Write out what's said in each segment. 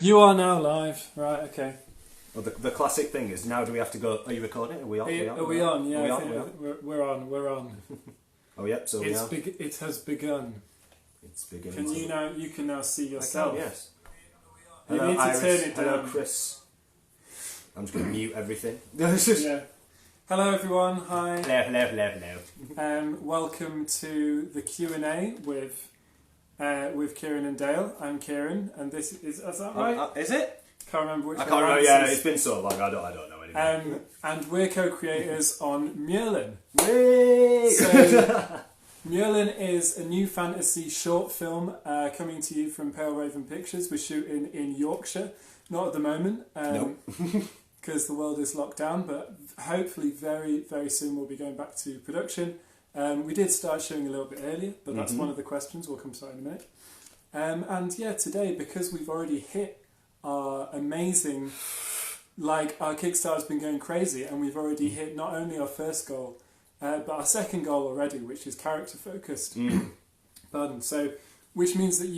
You are now live, right? Okay. Well, the classic thing is now. Do we have to go? Are you recording? Are we on? Are we on? Yeah, are we on? we're on. We're on. Oh, yep. So It has begun. It's beginning. You can now see yourself. I can, yes. You Hello, need to Iris. turn it Hello, down. Chris. I'm just going to mute everything. Yeah. Hello, everyone. Hi. Hello. Welcome to the Q&A with Cieran and Dale. I'm Cieran, and this is that right? Is it? Can't remember which. I can't remember. Yeah, it's been so long. I don't know anymore. And we're co-creators on Myrlan. Yay! So, Myrlan is a new fantasy short film coming to you from Pale Raven Pictures. We're shooting in Yorkshire, not at the moment, because the world is locked down, but hopefully very, very soon we'll be going back to production. We did start showing a little bit earlier, but that's one of the questions. We'll come to that in a minute. And yeah, today, because we've already hit our amazing, our Kickstarter's been going crazy, and we've already hit not only our first goal, but our second goal already, which is character focused. Pardon. So, which means that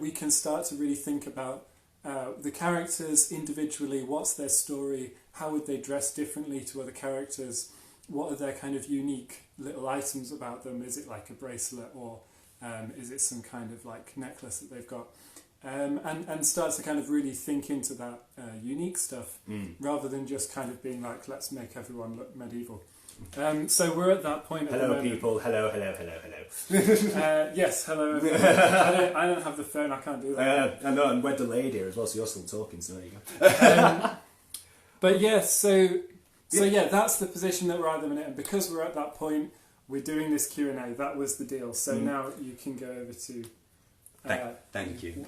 we can start to really think about the characters individually. What's their story? How would they dress differently to other characters? What are their kind of unique little items about them? Is it like a bracelet, or is it some kind of like necklace that they've got? And start to kind of really think into that unique stuff, rather than just kind of being like, let's make everyone look medieval. So we're at that point. Hello, people. Hello. Yes, hello. I don't have the phone. I can't do that. I know, and we're delayed here as well, so you're still talking. So there you go. But yes, so yeah, that's the position that we're at the minute, and because we're at that point, we're doing this Q&A. That was the deal. So now you can go over to. Thank you.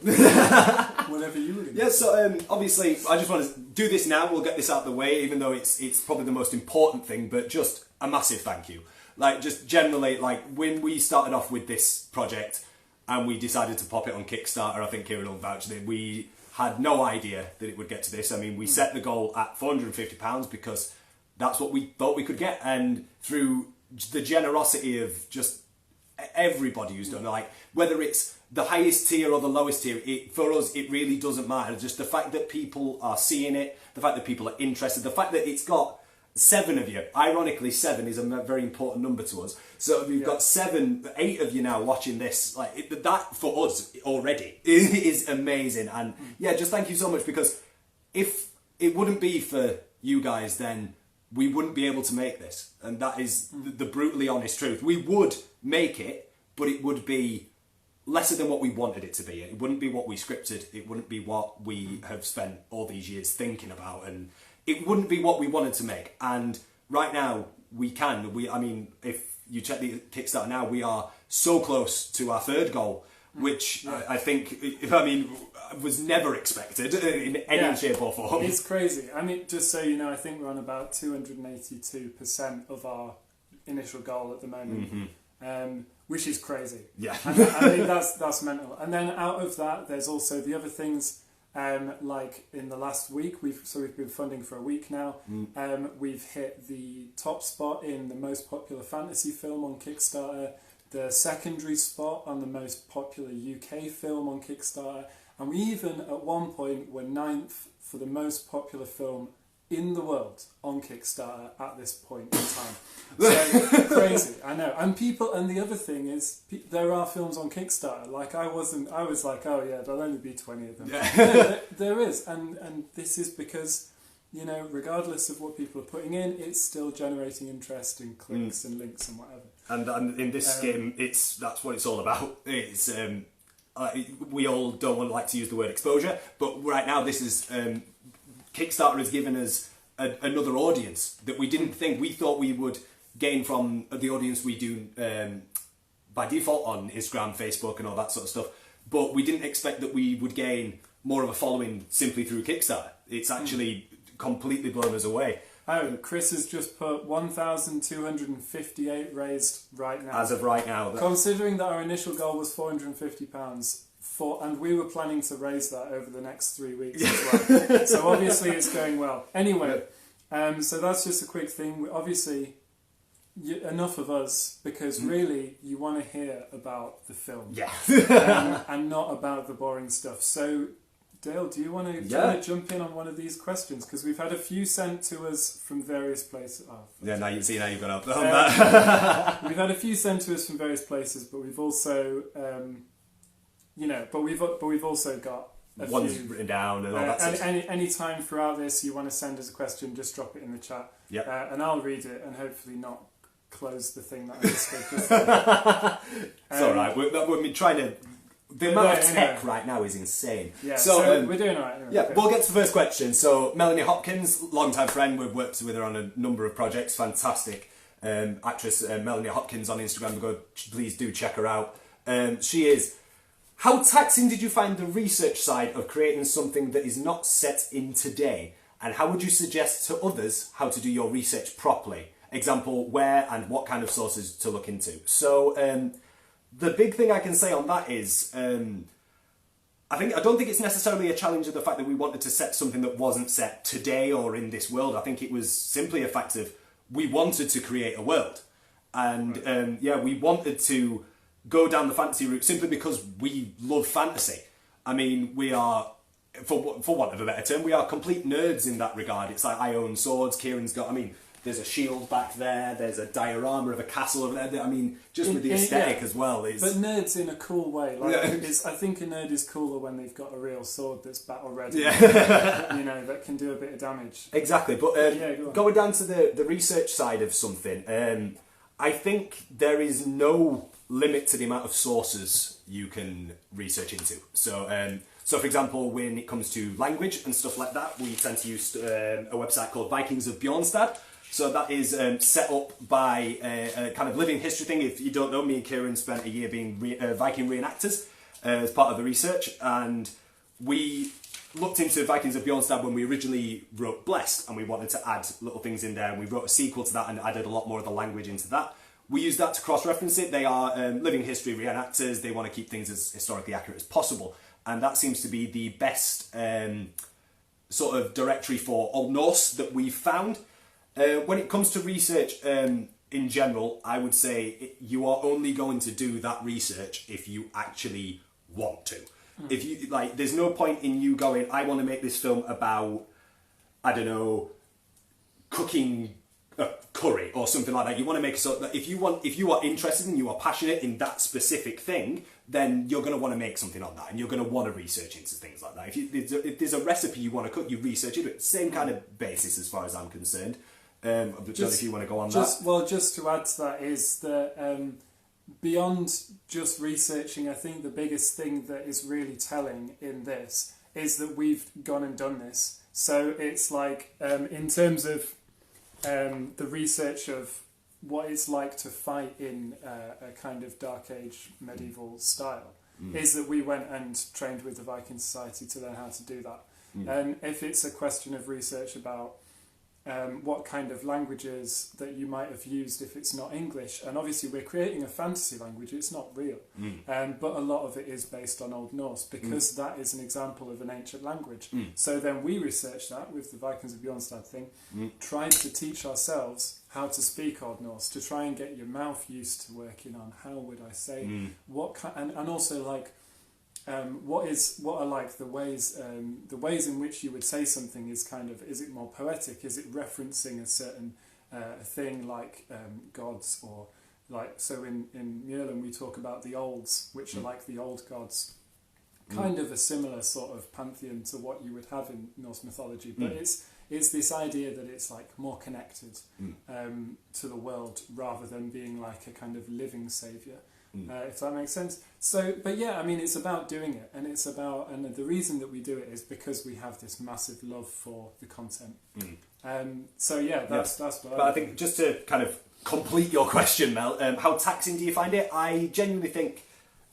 Whatever you would. Yeah, so obviously I just want to do this now. We'll get this out of the way, even though it's probably the most important thing. But just a massive thank you. Like, just generally, like when we started off with this project and we decided to pop it on Kickstarter, I think Cieran will vouch that we had no idea that it would get to this. I mean, we set the goal at £450 because that's what we thought we could get, and through the generosity of just everybody who's done, like whether it's the highest tier or the lowest tier, for us it really doesn't matter. Just the fact that people are seeing it, the fact that people are interested, the fact that it's got 7 of you. Ironically, 7 is a very important number to us. So we've got 8 of you now watching this. Like that for us already is amazing. And yeah, just thank you so much, because if it wouldn't be for you guys, then we wouldn't be able to make this. And that is the brutally honest truth. We would make it, but it would be lesser than what we wanted it to be. It wouldn't be what we scripted. It wouldn't be what we have spent all these years thinking about, and it wouldn't be what we wanted to make. And right now we can. I mean, if you check the Kickstarter now, we are so close to our third goal, which I think, was never expected in any shape or form. It's crazy. I mean, just so you know, I think we're on about 282% of our initial goal at the moment. Which is crazy. Yeah. I mean, that's mental. And then out of that, there's also the other things, like in the last week, we've been funding for a week now. We've hit the top spot in the most popular fantasy film on Kickstarter, the secondary spot on the most popular UK film on Kickstarter, and we even at one point were 9th for the most popular film in the world on Kickstarter at this point in time. So crazy, I know. And the other thing is, there are films on Kickstarter. Like I was like, oh yeah, there'll only be 20 of them. No, there is, and this is because, regardless of what people are putting in, it's still generating interest and clicks and links and whatever. And in this game, that's what it's all about. It's we all don't like to use the word exposure, but right now this is. Kickstarter has given us another audience that we didn't think. We thought we would gain from the audience we do by default on Instagram, Facebook and all that sort of stuff. But we didn't expect that we would gain more of a following simply through Kickstarter. It's actually completely blown us away. Oh, Chris has just put 1,258 raised right now. As of right now. Considering that our initial goal was £450, and we were planning to raise that over the next 3 weeks as well. So obviously it's going well. Anyway, so that's just a quick thing. Obviously, enough of us, because really you want to hear about the film. Yeah. And not about the boring stuff. So Dale, do you want to jump in on one of these questions? Because we've had a few sent to us from various places. Oh, yeah, now you've gone up on that. We've had a few sent to us from various places, but we've also, but we've also got a ones few written down and all that stuff. Any time throughout this you want to send us a question, just drop it in the chat. Yep. And I'll read it and hopefully not close the thing that I just did before. It's alright. We're trying to... The amount of tech right now is insane. Yeah, so we're doing alright. Anyway. Yeah, we'll get to the first question. So, Melanie Hopkins, long-time friend, we've worked with her on a number of projects, fantastic actress, Melanie Hopkins on Instagram, please do check her out. She is... How taxing did you find the research side of creating something that is not set in today? And how would you suggest to others how to do your research properly? Example, where and what kind of sources to look into. So, the big thing I can say on that is, I don't think it's necessarily a challenge of the fact that we wanted to set something that wasn't set today or in this world. I think it was simply a fact of we wanted to create a world. And, we wanted to go down the fantasy route simply because we love fantasy. I mean, we are, for want of a better term, we are complete nerds in that regard. It's like, I own swords, Cieran's got, there's a shield back there, there's a diorama of a castle over there. Just with the aesthetic as well. But nerds in a cool way. I think a nerd is cooler when they've got a real sword that's battle ready. Yeah. That can do a bit of damage. Exactly, but going down to the research side of something, I think there is no limit to the amount of sources you can research into. So, for example, when it comes to language and stuff like that, we tend to use a website called Vikings of Bjornstad. So that is set up by a kind of living history thing. If you don't know, me and Cieran spent a year being Viking reenactors as part of the research, and we looked into Vikings of Bjornstad when we originally wrote Blessed, and we wanted to add little things in there, and we wrote a sequel to that and added a lot more of the language into that. We use that to cross-reference it. They are living history reenactors. They want to keep things as historically accurate as possible. And that seems to be the best sort of directory for Old Norse that we've found. When it comes to research in general, I would say you are only going to do that research if you actually want to. If you there's no point in you going, I want to make this film about, I don't know, cooking curry or something like that. You want to make so that if you are interested and you are passionate in that specific thing, then you're going to want to make something on that, and you're going to want to research into things like that. If there's a recipe you want to cook, you research it. Same kind of basis as far as I'm concerned. If you want to go on that. Well, just to add to that is that beyond just researching, I think the biggest thing that is really telling in this is that we've gone and done this. So it's like in terms of the research of what it's like to fight in a kind of Dark Age medieval style is that we went and trained with the Viking Society to learn how to do that. And if it's a question of research about what kind of languages that you might have used if it's not English, and obviously we're creating a fantasy language, it's not real, but a lot of it is based on Old Norse because that is an example of an ancient language. So then we researched that with the Vikings of Bjornstad thing, tried to teach ourselves how to speak Old Norse, to try and get your mouth used to working on how would I say what kind, and also like what are like the ways in which you would say something is kind of, is it more poetic, is it referencing a certain thing like gods, or like, so in Myrlan we talk about the olds, which are like the old gods, kind of a similar sort of pantheon to what you would have in Norse mythology, but it's this idea that it's like more connected to the world rather than being like a kind of living saviour. If that makes sense. So, but yeah, I mean, it's about doing it, and it's about, and the reason that we do it is because we have this massive love for the content. So yeah, that's what. But I think just to kind of complete your question, Mel, how taxing do you find it? I genuinely think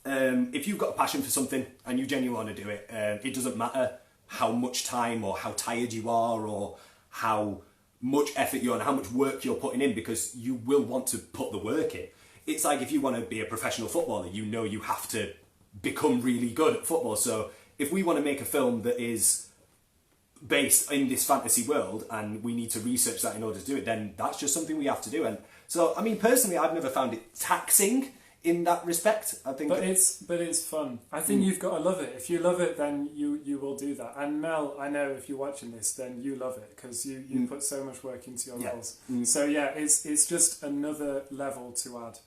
if you've got a passion for something and you genuinely want to do it, it doesn't matter how much time or how tired you are or how much effort you're and how much work you're putting in, because you will want to put the work in. It's like if you want to be a professional footballer, you know you have to become really good at football. So if we want to make a film that is based in this fantasy world and we need to research that in order to do it, then that's just something we have to do. And so, I mean, personally, I've never found it taxing in that respect. I think, but it's fun. I think you've got to love it. If you love it, then you will do that. And Mel, I know if you're watching this, then you love it because you put so much work into your roles. So yeah, it's just another level to add.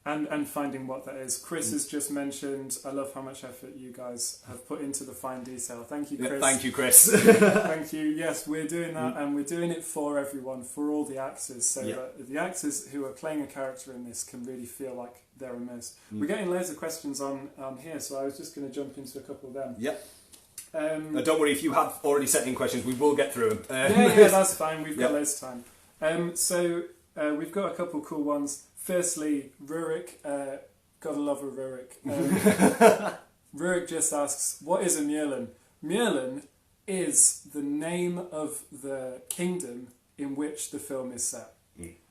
And finding what that is. Chris has just mentioned, I love how much effort you guys have put into the fine detail. Thank you, Chris. Yeah, thank you, Chris. Thank you. Yes, we're doing that, and we're doing it for everyone, for all the actors, so that the actors who are playing a character in this can really feel like they're immersed. We're getting loads of questions on here, so I was just going to jump into a couple of them. Yep. Don't worry, if you have already sent in questions, we will get through them. Yeah, that's fine. We've got loads of time. So we've got a couple of cool ones. Firstly, Rurik, gotta love a Rurik. Rurik just asks, what is a Myrlan? Myrlan is the name of the kingdom in which the film is set.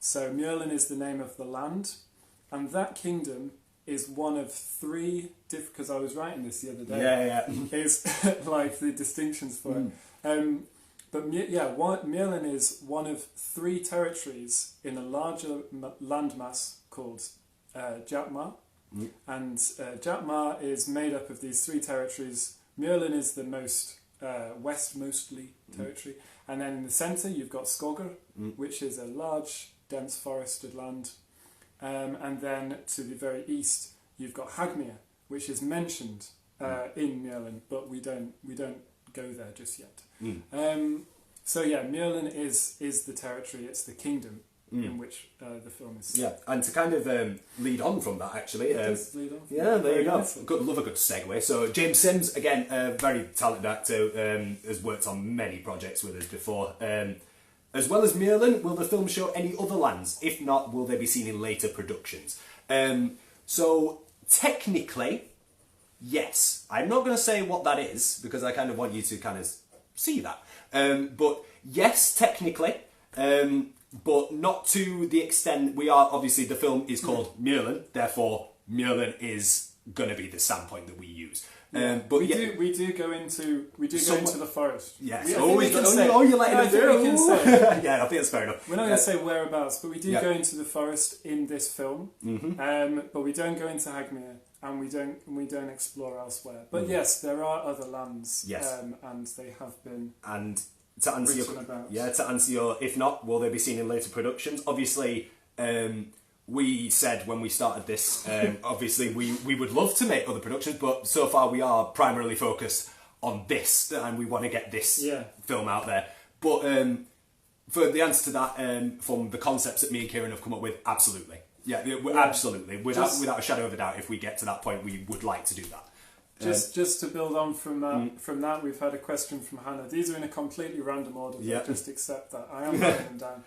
So Myrlan is the name of the land, and that kingdom is one of three different, because I was writing this the other day, is like the distinctions for it. But Myrlan is one of three territories in a larger landmass called Jatmar. And Jatmar is made up of these three territories. Myrlan is the most westmostly territory. And then in the centre you've got Skogr, which is a large, dense forested land. And then to the very east you've got Hagmir, which is mentioned in Myrlan, but we don't go there just yet. So yeah, Myrlan is the territory, it's the kingdom in which the film is set. Yeah, and to kind of lead on from that, actually. It does lead on. Yeah, there you go. Love a good segue. So James Sims, again, a very talented actor, has worked on many projects with us before. As well as Myrlan, will the film show any other lands? If not, will they be seen in later productions? So technically, yes. I'm not going to say what that is, because I kind of want you to kind of see that. But yes, technically, but not to the extent we are. Obviously, the film is called Myrlan, therefore Myrlan is going to be the standpoint that we use. But we do go into the forest. Yes, you're letting it do. Yeah, I think that's fair enough. We're not going to say whereabouts, but we do go into the forest in this film. But we don't go into Hagmir, and we don't explore elsewhere. But yes, there are other lands. Yes, and they have been. And to answer your, if not, will they be seen in later productions? Obviously, we said when we started this, obviously we would love to make other productions, but so far we are primarily focused on this, and we want to get this film out there. But for the answer to that, from the concepts that me and Cieran have come up with, absolutely. Absolutely. Without a shadow of a doubt, if we get to that point, we would like to do that. Just to build on from that, we've had a question from Hannah. These are in a completely random order. Just accept that. I am writing them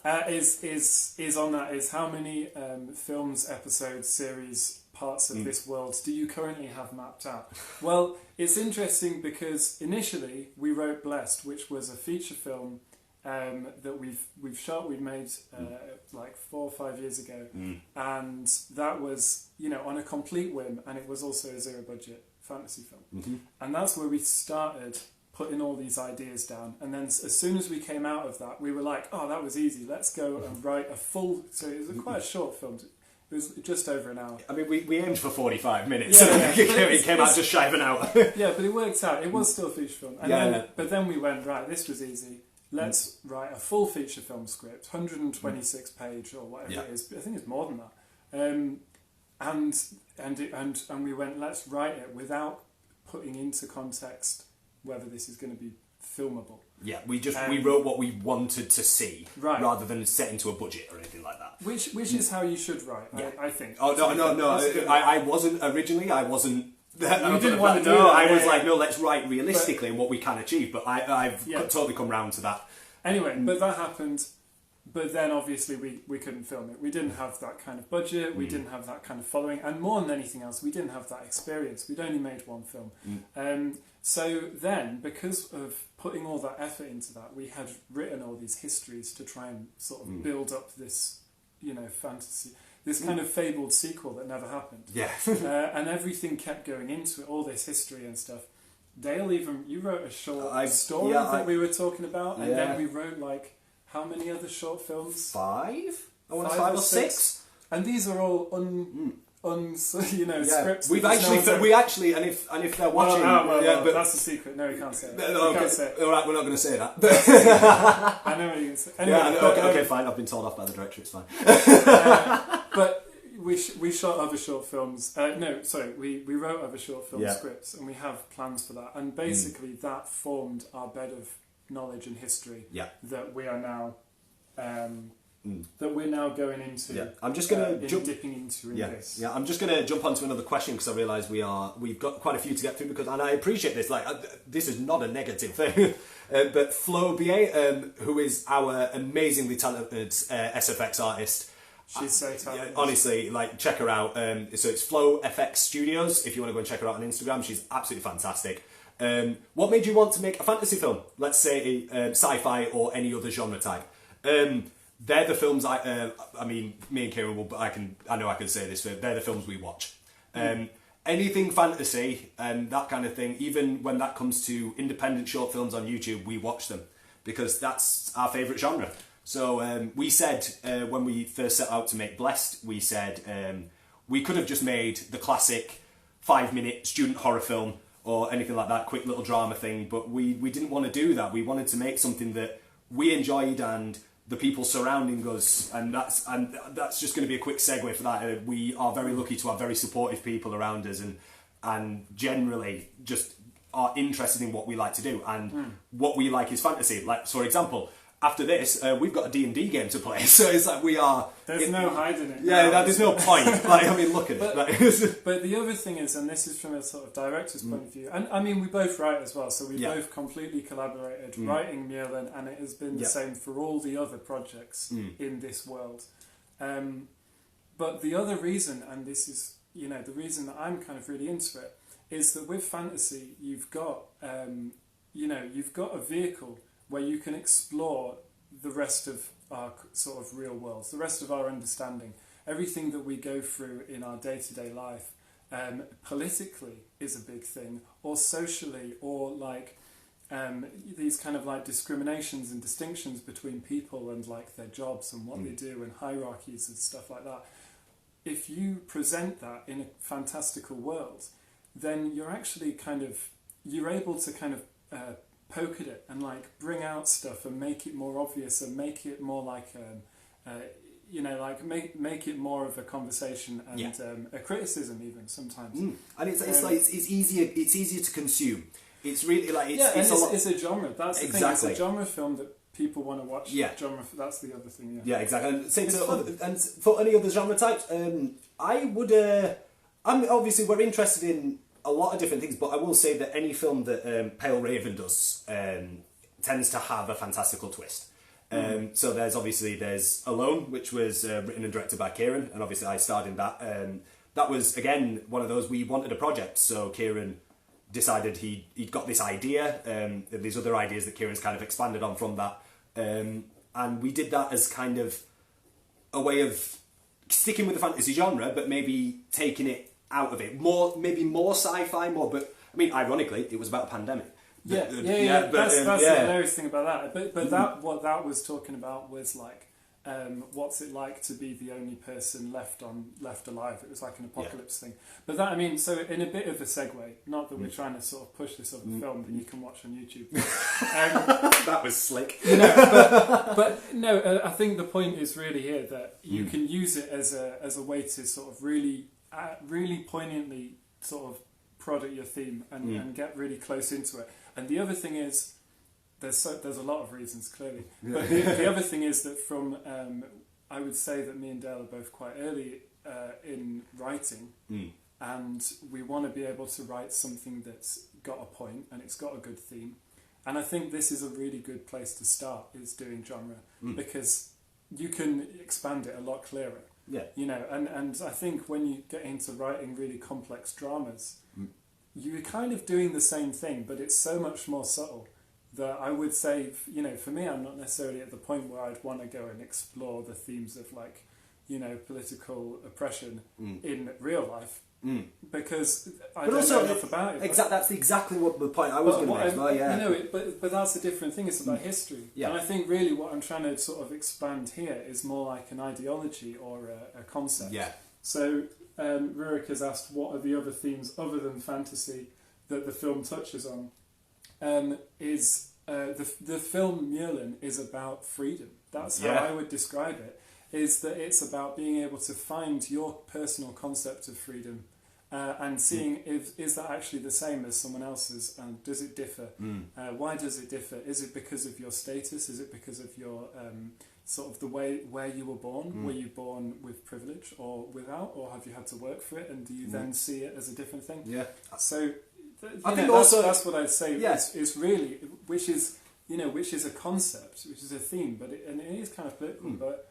down. Is on that is how many films, episodes, series, parts of this world do you currently have mapped out? Well, it's interesting because initially we wrote Blessed, which was a feature film that we've shot. We made like 4 or 5 years ago, and that was on a complete whim, and it was also a zero budget fantasy film, and that's where we started putting all these ideas down. And then as soon as we came out of that, we were like, oh, that was easy. Let's go and write a full. So it was quite a short film. It was just over an hour. I mean, we aimed for 45 minutes. It came out just shy of an hour. Yeah, but it worked out. It was still a feature film. But then we went, right, this was easy. Let's write a full feature film script, 126 page or whatever it is. I think it's more than that. And we went, let's write it without putting into context whether this is going to be filmable. Yeah, we wrote what we wanted to see, rather than set into a budget or anything like that. Which is how you should write, I think. Oh no! I wasn't originally. I wasn't. You didn't want to do that. I was like, no, let's write realistically and what we can achieve. But I've totally come round to that. Anyway, but that happened. But then obviously we couldn't film it. We didn't have that kind of budget. We didn't have that kind of following. And more than anything else, we didn't have that experience. We'd only made one film. So then, because of putting all that effort into that, we had written all these histories to try and sort of build up this, fantasy, this kind of fabled sequel that never happened. Yeah. And everything kept going into it, all this history and stuff. Dale, you wrote a short story that we were talking about, and then we wrote how many other short films? 5? I want 5 or 6. And these are all scripts. We've actually, and if they're watching, but that's a secret. No, we can't say it. Okay. Can't say it. All right, we're not going to say that. I know what you're going to say. Anyway, okay, fine. I've been told off by the director. It's fine. But we shot other short films. We wrote other short film scripts, and we have plans for that. And basically, that formed our bed of knowledge and history that we are now. That we're now going into. Yeah, I'm just going to dipping into this. Yeah, I'm just going to jump onto another question because I realise we've got quite a few to get through and I appreciate this. Like, this is not a negative thing, but Flo BA, who is our amazingly talented SFX artist. She's so talented. Honestly, like, check her out. So it's Flo FX Studios. If you want to go and check her out on Instagram, she's absolutely fantastic. What made you want to make a fantasy film? Let's say sci-fi or any other genre type. They're the films me and Kieran will, I know I can say this, they're the films we watch. Anything fantasy and that kind of thing, even when that comes to independent short films on YouTube, we watch them because that's our favourite genre. So we said, when we first set out to make Blessed, we said we could have just made the classic 5-minute student horror film or anything like that, quick little drama thing, but we didn't want to do that. We wanted to make something that we enjoyed and the people surrounding us, and that's just going to be a quick segue for that. We are very lucky to have very supportive people around us, and generally just are interested in what we like to do, and what we like is fantasy. Like, for example, after this, we've got a D&D game to play, so it's like we are. There's no hiding it. Yeah, there's no point. Like, I mean, look at it. But the other thing is, and this is from a sort of director's point of view, and I mean, we both write as well, so we both completely collaborated writing Myrlan, and it has been the same for all the other projects in this world. But the other reason, and this is, the reason that I'm kind of really into it, is that with fantasy, you've got a vehicle where you can explore the rest of our sort of real worlds, the rest of our understanding, everything that we go through in our day-to-day life, politically is a big thing, or socially, or like these kind of like discriminations and distinctions between people and like their jobs and what they do and hierarchies and stuff like that. If you present that in a fantastical world, then you're actually you're able to kind of poke at it and like bring out stuff and make it more obvious and make it more like make it more of a conversation and a criticism even sometimes. And it's easier to consume. It's really like it's a genre. That's the thing. It's a genre film that people want to watch. Genre. That's the other thing. Yeah, exactly. And for any other genre types, I would. Obviously we're interested in a lot of different things, but I will say that any film that Pale Raven does tends to have a fantastical twist. So there's Alone, which was written and directed by Cieran, and obviously I starred in that. That was, again, one of those, we wanted a project, so Cieran decided he'd got this idea, these other ideas that Kieran's kind of expanded on from that, and we did that as kind of a way of sticking with the fantasy genre, but maybe taking it out of it, maybe more sci-fi, but I mean, ironically, it was about a pandemic. That's the hilarious thing about that. But that what that was talking about was like, what's it like to be the only person left alive? It was like an apocalypse thing. But that, I mean, so in a bit of a segue, not that we're trying to sort of push this other film that you can watch on YouTube. That was slick. But no, I think the point is really here that you can use it as a way to sort of really poignantly sort of prod at your theme and get really close into it. And the other thing is, there's a lot of reasons clearly, but the other thing is that from I would say that me and Dale are both quite early in writing, and we want to be able to write something that's got a point and it's got a good theme. And I think this is a really good place to start, is doing genre, because you can expand it a lot clearer. Yeah. And I think when you get into writing really complex dramas, you're kind of doing the same thing, but it's so much more subtle that I would say, for me, I'm not necessarily at the point where I'd want to go and explore the themes of like, political oppression in real life, because I don't know enough about it. That's exactly what the point I was going to make. Well, yeah. But that's a different thing. It's about history. Yeah. And I think really what I'm trying to sort of expand here is more like an ideology or a concept. Yeah. So Rurik has asked, what are the other themes other than fantasy that the film touches on? The film Myrlan is about freedom. That's how I would describe it. Is that it's about being able to find your personal concept of freedom and seeing if is that actually the same as someone else's, and does it differ? Why does it differ? Is it because of your status? Is it because of your sort of the way where you were born? Were you born with privilege or without, or have you had to work for it? And do you then see it as a different thing? Yeah. So I think also that's what I'd say. Is really which is a concept, which is a theme, but it is kind of political, but.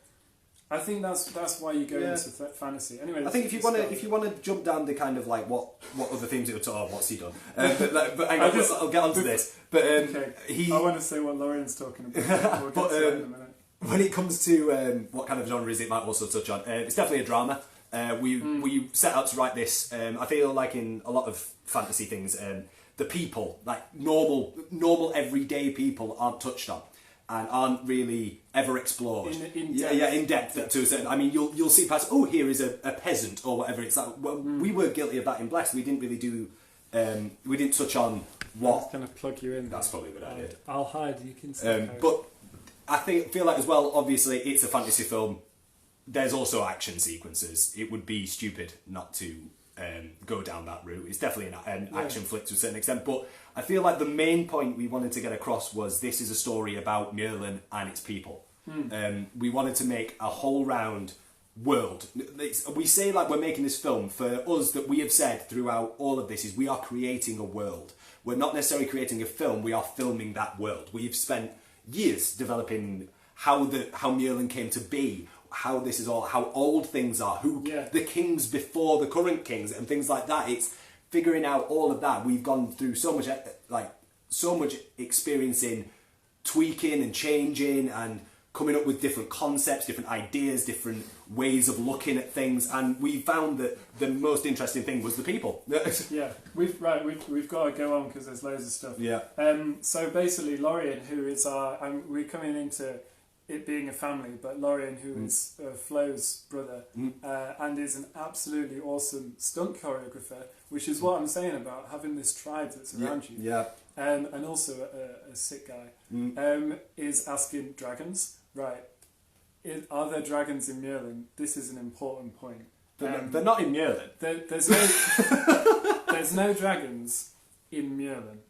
I think that's why you go into fantasy. Anyway, I think if you want to jump down the kind of like what other themes it would talk. What's he done? But I'll get onto this. But I want to say what Lorian's talking about. We'll get to that in a minute. When it comes to what kind of genres it might also touch on, it's definitely a drama. We set out to write this. I feel like in a lot of fantasy things, the people, like normal everyday people, aren't touched on. And aren't really ever explored in depth to a certain. I mean, you'll see past. Oh, here is a peasant or whatever. It's like we were guilty of that in Blessed. We didn't really do. We didn't touch on what. I'm going to plug you in. That's probably a good idea. I'll hide. You can. See but I feel like as well. Obviously, it's a fantasy film. There's also action sequences. It would be stupid not to go down that route. It's definitely an action flick to a certain extent, but I feel like the main point we wanted to get across was this is a story about Myrlan and its people. We wanted to make a whole round world. We say like we're making this film. For us, that we have said throughout all of this is we are creating a world. We're not necessarily creating a film, we are filming that world. We've spent years developing how Myrlan came to be, how this is all, how old things are, the kings before the current kings and things like that. It's figuring out all of that. We've gone through so much experience in tweaking and changing and coming up with different concepts, different ideas, different ways of looking at things, and we found that the most interesting thing was the people. We've got to go on because there's loads of stuff. So basically, Lorian, who is we're coming into it being a family, but Lorian, who is Flo's brother, and is an absolutely awesome stunt choreographer, which is what I'm saying about having this tribe that's around you. And also a sick guy, is asking dragons. Right. Are there dragons in Myrlan? This is an important point. They're not in Myrlan. There's no dragons in Myrlan.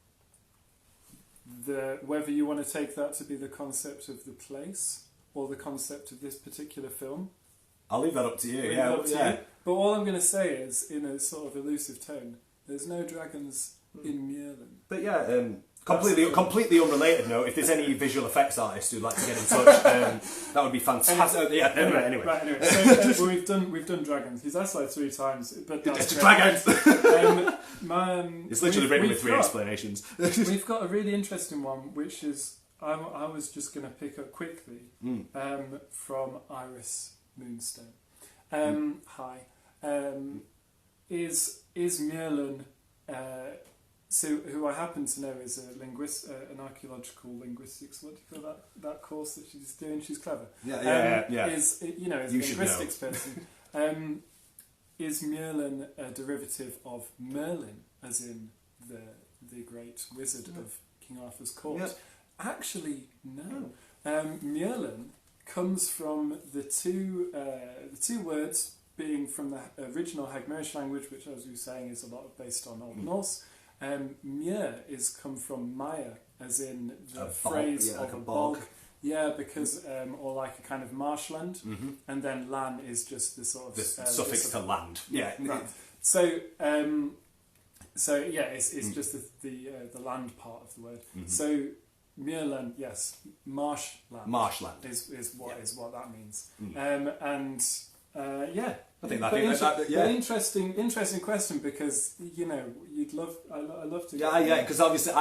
Whether you want to take that to be the concept of the place or the concept of this particular film, I'll leave that up to you. But all I'm going to say is, in a sort of elusive tone, there's no dragons in Myrlan. But completely unrelated note, if there's any visual effects artists who'd like to get in touch, that would be fantastic. Anyway. Right, so we've done dragons. He's asked like 3 times, but that's dragons. It's literally written with 3 explanations. We've got a really interesting one, which is I was just going to pick up quickly from Iris Moonstone. Hi, is Myrlan? So, who I happen to know is an archaeological linguistics. What do you call that course that she's doing? She's clever. Is a linguistics person. Is Myrlan a derivative of Merlin, as in the great wizard of King Arthur's court? Yeah. Actually, no. Myrlan comes from the two words being from the original Hagmerish language, which, as we were saying, is a lot based on Old Norse. Myr is come from Maya, as in the phrase of a bog. Yeah, because or like a kind of marshland, and then lan is just the sort of the suffix to land. Yeah, right. So it's just the land part of the word. So Myrlan, yes, marshland. Marshland is what that means. I think that interesting question, because I love to. Because obviously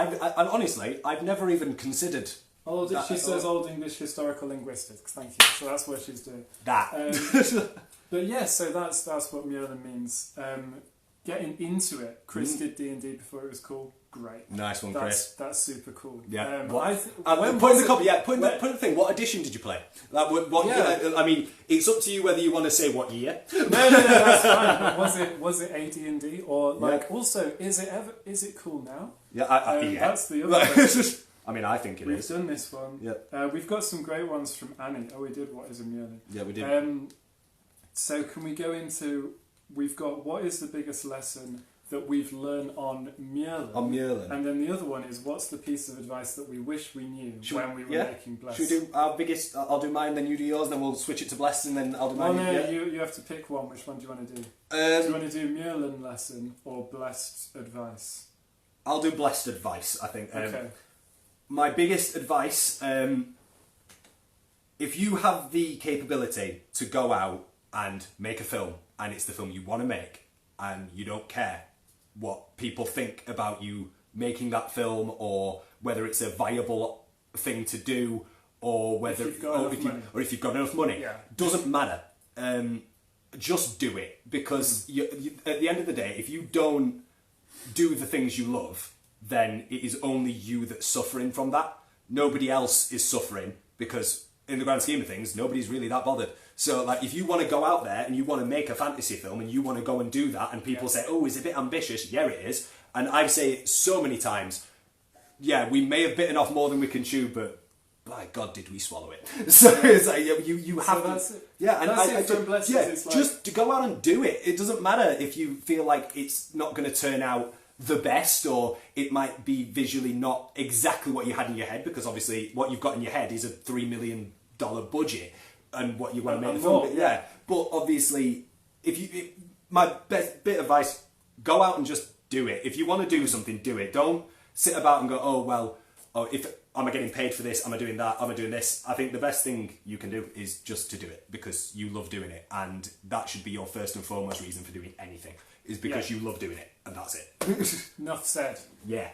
I've never even considered. She says Old English Historical Linguistics. Thank you. So that's what she's doing. That. But yeah, so that's what Myrlan means. getting into it. Chris did D&D before it was cool. Great. Nice one, Chris. That's super cool. Yeah. Put the thing. What edition did you play? Like, I mean, it's up to you whether you want to say what year. No, that's fine. But was it AD&D or like? Yeah. Also, is it cool now? Yeah, that's the other question. I mean, I think We've done this one. Yeah. We've got some great ones from Annie. Oh, we did. What is a Myrlan? Yeah, we did. So can we go into? We've got what is the biggest lesson that we've learned on Myrlan. On Myrlan. And then the other one is, what's the piece of advice that we wish we knew when we were making Blessed? Should we do our biggest... I'll do mine, then you do yours, then we'll switch it to Blessed, and then I'll do mine. No, you have to pick one. Which one do you want to do? Do you want to do Myrlan lesson or Blessed advice? I'll do Blessed advice, I think. Okay. My biggest advice, if you have the capability to go out and make a film, and it's the film you want to make, and you don't care what people think about you making that film, or whether it's a viable thing to do, or whether if you've got enough money, doesn't matter. Just do it, because at the end of the day, if you don't do the things you love, then it is only you that's suffering from that. Nobody else is suffering, because in the grand scheme of things, nobody's really that bothered. So, like, if you want to go out there and you want to make a fantasy film and you want to go and do that, and people say, "Oh, is it a bit ambitious?" Yeah, it is. And I say it so many times. Yeah, we may have bitten off more than we can chew, but by God, did we swallow it? So it's like you have that's to. It. Yeah, and it's like, just to go out and do it. It doesn't matter if you feel like it's not going to turn out the best, or it might be visually not exactly what you had in your head, because obviously what you've got in your head is a $3 million budget. And what you want to make the film, But obviously, my best bit of advice: go out and just do it. If you want to do something, do it. Don't sit about and go, am I getting paid for this? Am I doing that? Am I doing this? I think the best thing you can do is just to do it, because you love doing it, and that should be your first and foremost reason for doing anything. Is because you love doing it, and that's it. Enough said. Yeah.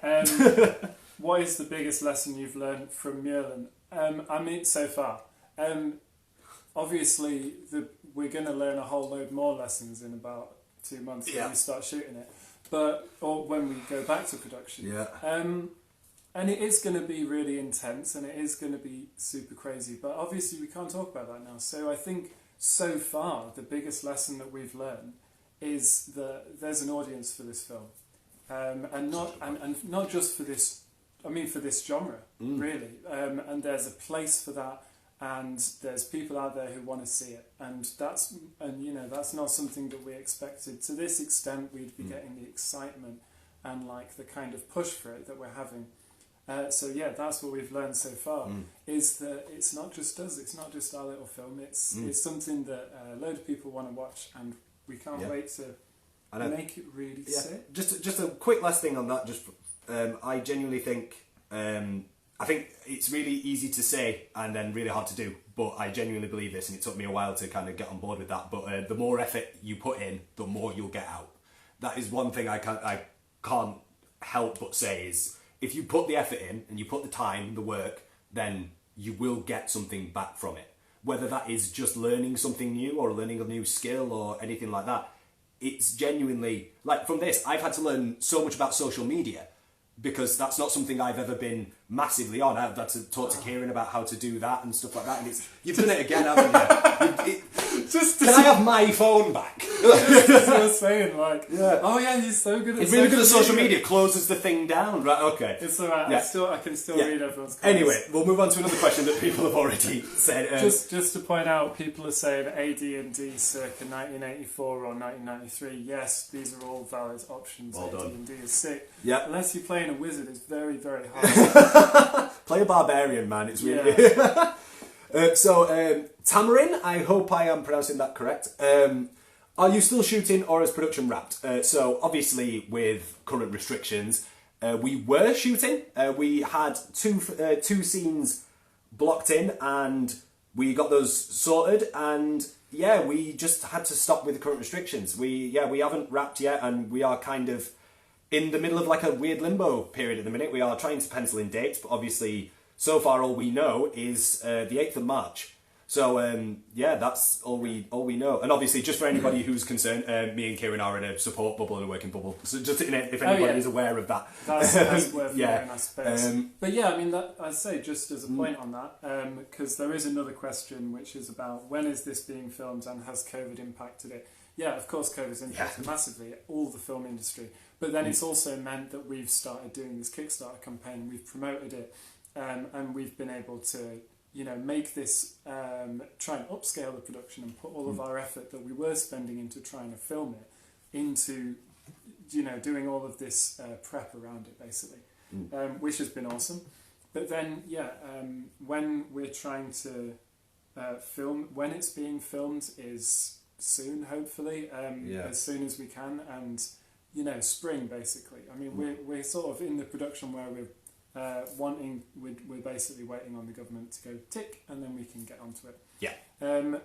What is the biggest lesson you've learned from Myrlan? I mean, so far. Obviously, we're going to learn a whole load more lessons in about 2 months when we start shooting it, or when we go back to production. Yeah. And it is going to be really intense, and it is going to be super crazy. But obviously, we can't talk about that now. So I think so far the biggest lesson that we've learned is that there's an audience for this film, and not just for this. I mean, for this genre, really. And there's a place for that. And there's people out there who want to see it, and that's not something that we expected. To this extent, we'd be getting the excitement and like the kind of push for it that we're having. So that's what we've learned so far. Is that it's not just us, it's not just our little film. It's something that a load of people want to watch, and we can't wait to make it really sick. Just a quick last thing on that. Just I genuinely think. I think it's really easy to say and then really hard to do, but I genuinely believe this, and it took me a while to kind of get on board with that. But the more effort you put in, the more you'll get out. That is one thing I can't help but say is, if you put the effort in and you put the time, the work, then you will get something back from it. Whether that is just learning something new or learning a new skill or anything like that, it's genuinely, like from this, I've had to learn so much about social media, because that's not something I've ever been massively on. I've had to talk to Cieran about how to do that and stuff like that, and you've done it again, haven't you? Can I have my phone back? Just what I was saying, like, oh yeah, he's so good at He's really good at social media, closes the thing down, right, okay. It's alright, I can still read everyone's comments. Anyway, we'll move on to another question that people have already said. Just to point out, people are saying AD&D circa 1984 or 1993. Yes, these are all valid options. Well done. AD&D is sick. Yeah. Unless you're playing a wizard, it's very, very hard. Play a barbarian, man, it's really... Tamarin, I hope I am pronouncing that correct. Are you still shooting, or is production wrapped? So obviously with current restrictions, we were shooting. We had two scenes blocked in, and we got those sorted, and we just had to stop with the current restrictions. We haven't wrapped yet, and we are kind of in the middle of like a weird limbo period at the minute. We are trying to pencil in dates, but obviously so far all we know is the 8th of March. So yeah, that's all we know. And obviously, just for anybody who's concerned, me and Cieran are in a support bubble and a working bubble. So just if anybody is aware of that, that's worth knowing, I suppose. But yeah, I mean, I'd say just as a point on that, because there is another question which is about when is this being filmed and has COVID impacted it? Yeah, of course, COVID's impacted massively all the film industry. But then it's also meant that we've started doing this Kickstarter campaign, we've promoted it, and we've been able to, make this, try and upscale the production and put all of our effort that we were spending into trying to film it into, doing all of this prep around it, basically, which has been awesome. But then, when we're trying to film, when it's being filmed is soon, hopefully, as soon as we can, and, spring, basically. I mean, we're sort of in the production where we're we're basically waiting on the government to go tick, and then we can get onto it. Yeah. And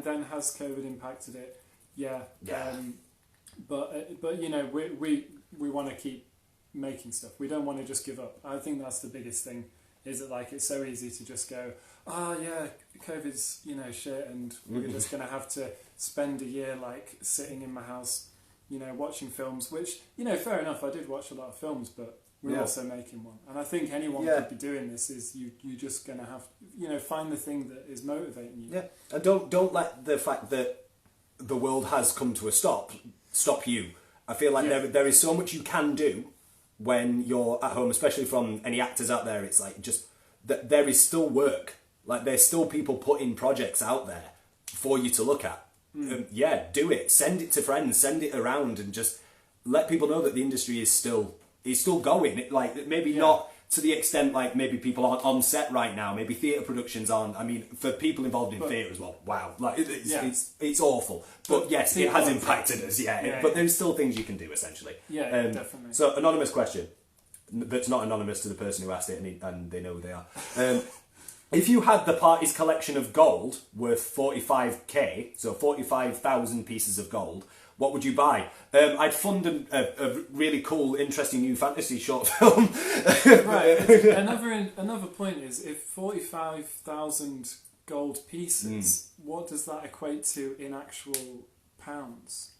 then has COVID impacted it? Yeah. But we want to keep making stuff. We don't want to just give up. I think that's the biggest thing. Is that it's so easy to just go, COVID's shit, and we're just going to have to spend a year sitting in my house, watching films. Which fair enough. I did watch a lot of films, but we're also making one. And I think anyone could be doing this. Is you just going to have find the thing that is motivating you. Yeah, and don't let the fact that the world has come to a stop you. I feel like there is so much you can do when you're at home, especially from any actors out there. It's just that there is still work. There's still people putting projects out there for you to look at. Do it. Send it to friends. Send it around, and just let people know that the industry is still going. Maybe not to the extent maybe people aren't on set right now. Maybe theatre productions aren't. I mean, for people involved in theatre as well. Wow, it's awful. But yes, it has impacted us. But there's still things you can do essentially. Definitely. So anonymous question, that's not anonymous to the person who asked it, and they know who they are. If you had the party's collection of gold worth 45k, so 45,000 pieces of gold, what would you buy? I'd fund a really cool, interesting new fantasy short film. Right. Another point is, if 45,000 gold pieces, what does that equate to in actual pounds?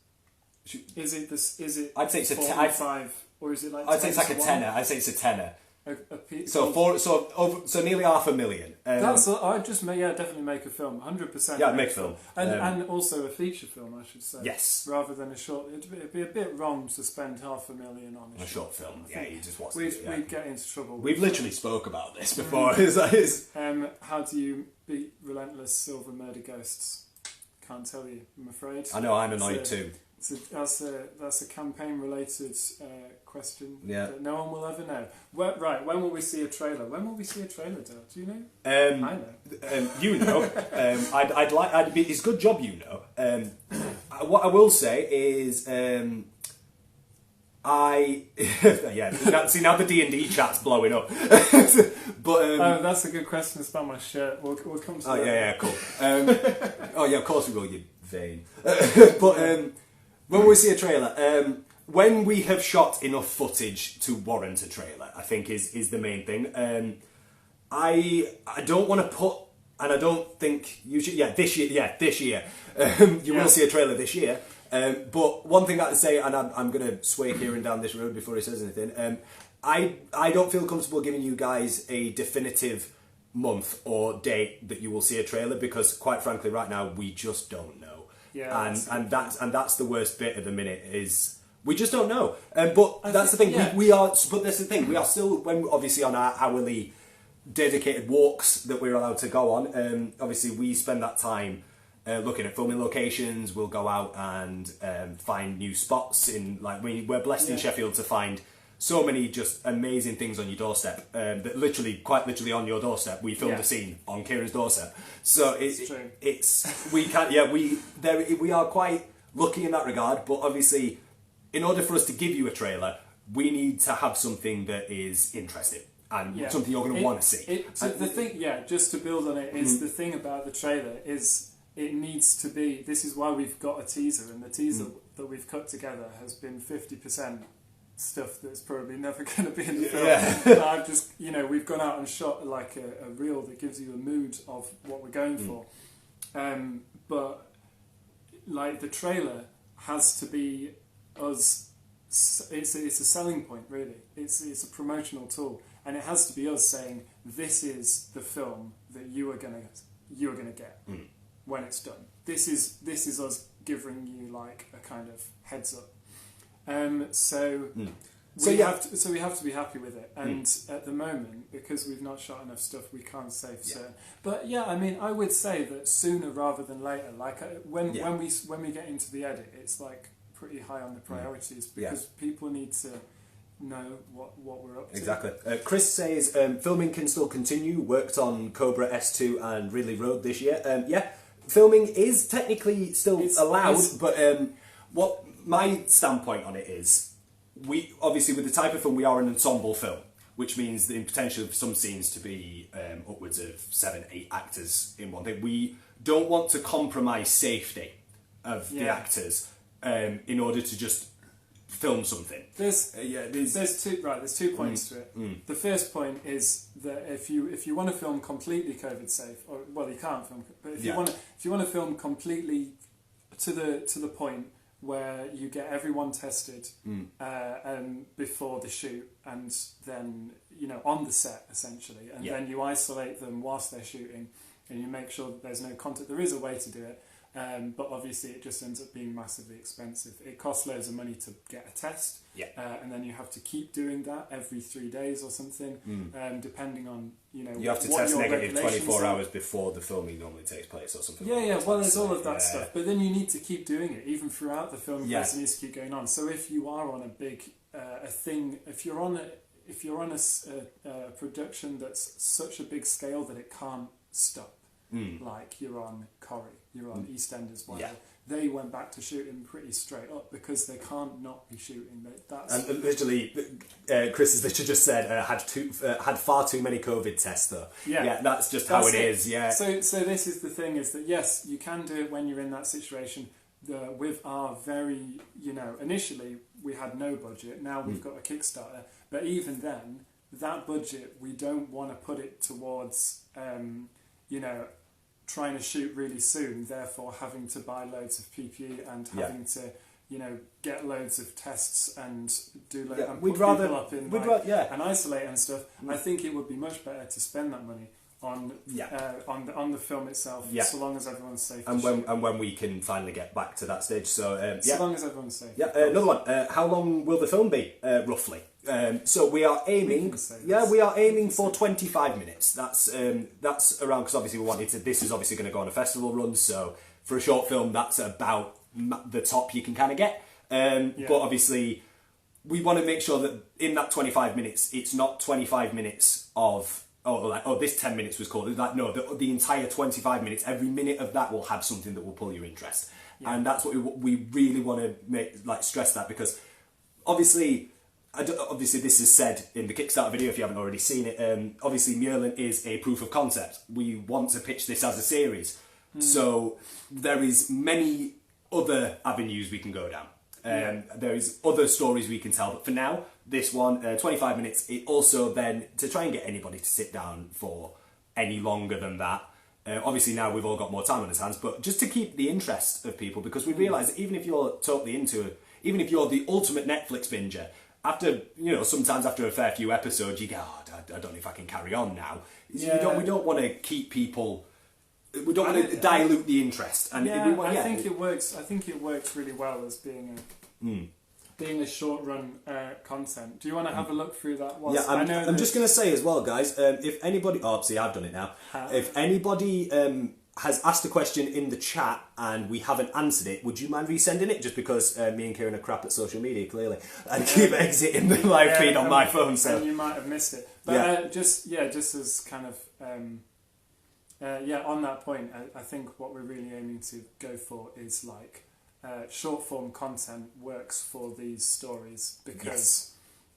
Is it? I'd say it's 45, or is it I'd say it's a tenner. I'd say it's a tenner. A piece. So nearly $500,000. I'd just definitely make a film, 100%. Yeah, I'd make a film, and also a feature film, I should say. Yes. Rather than a short, it'd be a bit wrong to spend $500,000 on a short film. Yeah, you just watch it. We'd get into trouble. We've literally spoke about this before. How do you beat relentless silver murder ghosts? Can't tell you, I'm afraid. I know, I'm annoyed too. That's a campaign-related question that no one will ever know. When will we see a trailer? When will we see a trailer, Dale? Do you know? I know. You know. It's a good job you know. What I will say is, see now the D&D chat's blowing up. But that's a good question. It's about my shirt. We'll come to that. Yeah, cool. Of course we will, you vain. But when we see a trailer, when we have shot enough footage to warrant a trailer, I think is the main thing. I don't want to put, and I don't think you should. This year. You will see a trailer this year. But one thing I have to say, and I'm going to sway Cieran down this road before he says anything. I don't feel comfortable giving you guys a definitive month or date that you will see a trailer, because quite frankly, right now we just don't know. Yeah, and that's the worst bit at the minute, is we just don't know. But that's the thing. We are. But that's the thing. We are still, when obviously on our hourly dedicated walks that we're allowed to go on. Obviously, we spend that time looking at filming locations. We'll go out and find new spots. We're blessed in Sheffield to find so many just amazing things on your doorstep. That quite literally on your doorstep. We filmed a scene on Cieran's doorstep. So we are quite lucky in that regard. But obviously, in order for us to give you a trailer, we need to have something that is interesting and something you're going to want to see. Just to build on it, is the thing about the trailer is it needs to be. This is why we've got a teaser, and the teaser that we've cut together has been 50% stuff that's probably never going to be in the film. Yeah. But I've just, we've gone out and shot like a reel that gives you a mood of what we're going for. But like the trailer has to be us. It's a selling point, really. It's a promotional tool, and it has to be us saying this is the film that you are gonna get when it's done. This is us giving you like a kind of heads up. So we have to be happy with it, and at the moment, because we've not shot enough stuff, we can't say for certain. But yeah, I mean, I would say that sooner rather than later. Like when we get into the edit, it's like pretty high on the priorities because people need to know what we're up to. Exactly. Chris says filming can still continue. Worked on Cobra S2 and Ridley Road this year. Filming is technically still allowed, but what my standpoint on it is, we obviously with the type of film we are an ensemble film, which means the potential of some scenes to be upwards of 7-8 actors in one thing. We don't want to compromise safety of the actors in order to just film something. There's two points to it. The first point is that if you want to film completely COVID safe, or well, you can't film, but if you want to film completely to the point where you get everyone tested before the shoot, and then on the set essentially, and then you isolate them whilst they're shooting, and you make sure that there's no contact. There is a way to do it. But obviously it just ends up being massively expensive. It costs loads of money to get a test, and then you have to keep doing that every 3 days or something, depending on you have to test negative 24 hours before the filming normally takes place or something. Well, there's all of that stuff, but then you need to keep doing it even throughout the filming process. It needs to keep going on. So if you are on a big if you're on a production that's such a big scale that it can't stop. Like you're on Corrie, you're on EastEnders, whatever. They went back to shooting pretty straight up because they can't not be shooting. And literally, Chris has literally just said had far too many COVID tests though. That's just how it is. Yeah. So this is the thing: is that yes, you can do it when you're in that situation. With our very, initially we had no budget. Now we've got a Kickstarter, but even then, that budget we don't want to put it towards, trying to shoot really soon, therefore having to buy loads of PPE and having to, get loads of tests and do loads and put people up in and isolate and stuff. I think it would be much better to spend that money on the film itself, so long as everyone's safe. And when we can finally get back to that stage, so long as everyone's safe. Another one. How long will the film be roughly? So we are aiming. We are aiming for 25 minutes. That's around because obviously we wanted to. This is obviously going to go on a festival run. So for a short film, that's about the top you can kind of get. But obviously, we want to make sure that in that 25 minutes, it's not 25 minutes of this 10 minutes was called. Like no, the entire 25 minutes. Every minute of that will have something that will pull your interest, and that's what we really want to stress that because obviously this is said in the Kickstarter video if you haven't already seen it. Obviously, Myrlan is a proof of concept. We want to pitch this as a series, so there is many other avenues we can go down. There is other stories we can tell, but for now, this one, 25 minutes. It also then to try and get anybody to sit down for any longer than that. Obviously now we've all got more time on our hands, but just to keep the interest of people, because we realise that even if you're totally into it, even if you're the ultimate Netflix binger, after sometimes after a fair few episodes, you go, I don't know if I can carry on now. We don't want to keep people. We don't want to dilute the interest. And I think it works. I think it works really well as being a short run content. Do you want to have a look through that? I'm just going to say as well, guys. If anybody, obviously I've done it now. If anybody has asked a question in the chat and we haven't answered it, would you mind resending it? Just because me and Cieran are crap at social media, clearly, and keep exiting the live feed on my phone. So and you might have missed it. But just as kind of. On that point, I think what we're really aiming to go for is short form content works for these stories because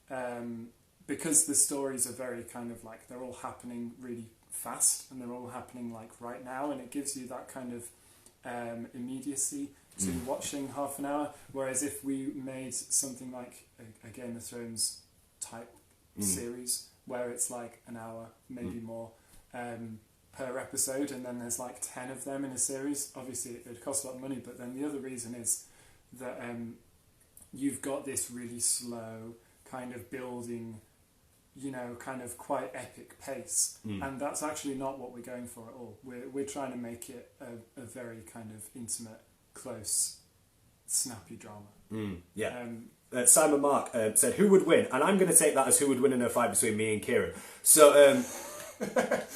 the stories are very kind of they're all happening really fast and they're all happening right now, and it gives you that kind of immediacy to watching half an hour. Whereas if we made something like a Game of Thrones type series, where it's like an hour, maybe more, per episode, and then there's like 10 of them in a series, obviously it would cost a lot of money. But then the other reason is that you've got this really slow kind of building, you know, kind of quite epic pace, and that's actually not what we're going for at all. We're trying to make it a very kind of intimate, close, snappy drama. Simon Mark said, "Who would win?" And I'm going to take that as who would win in a fight between me and Cieran. So,